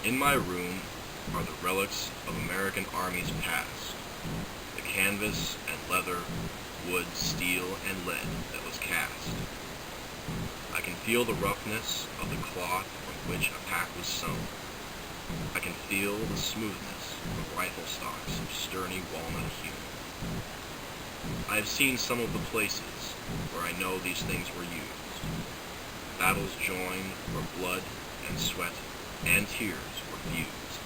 In my room are the relics of American armies past, the canvas and leather, wood, steel, and lead that was cast. I can feel the roughness of the cloth from which a pack was sewn. I can feel the smoothness of rifle stocks of sturdy walnut hue. I have seen some of the places where I know these things were used. Battles joined where blood and sweat and tears were fused.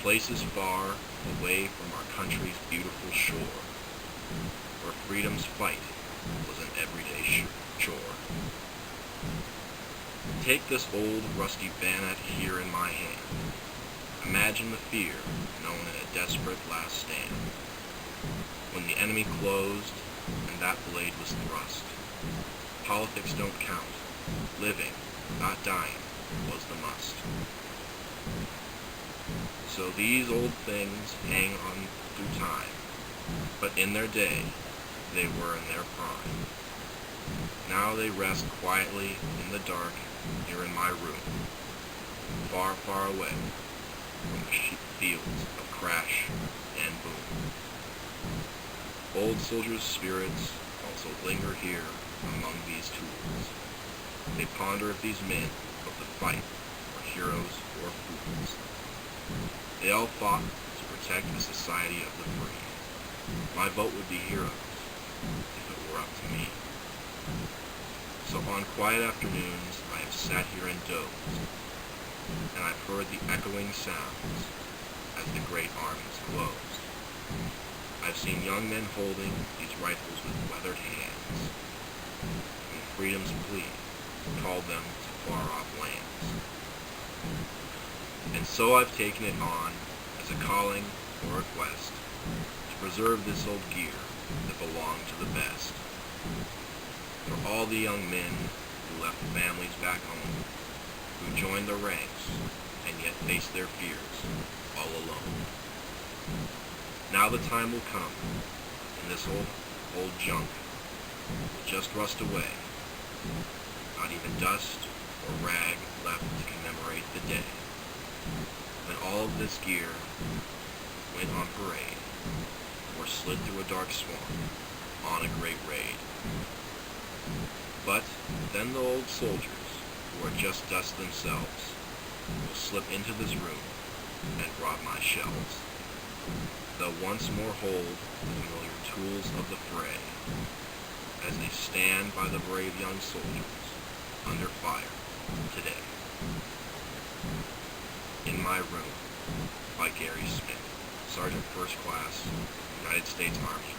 Places far away from our country's beautiful shore, where freedom's fight was an everyday chore. Take this old rusty bayonet here in my hand. Imagine the fear known in a desperate last stand. When the enemy closed and that blade was thrust. Politics don't count. Living, not dying, was the must. So these old things hang on through time, but in their day, they were in their prime. Now they rest quietly in the dark here in my room, far, far away from the fields of crash and boom. Old soldiers' spirits also linger here among these tools. They ponder if these men of the fight were heroes or fools. They all fought to protect the society of the free. My vote would be heroes if it were up to me. So on quiet afternoons I have sat here and dozed, and I've heard the echoing sounds as the great armies closed. I've seen young men holding these rifles with weathered hands, when freedom's plea called them to far-off lands. And so I've taken it on as a calling or a quest to preserve this old gear that belonged to the best. For all the young men who left families back home, who joined the ranks and yet faced their fears all alone. Now the time will come, and this old junk will just rust away. Not even dust or rag left to commemorate the day when all of this gear went on parade or slid through a dark swamp on a great raid. But then the old soldiers, who are just dust themselves, will slip into this room and rob my shelves. They'll once more hold the familiar tools of the fray, as they stand by the brave young soldiers under fire today. In My Room by Gary Smith, Sergeant First Class, United States Army,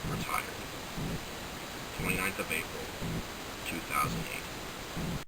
retired. 29th of April, 2008.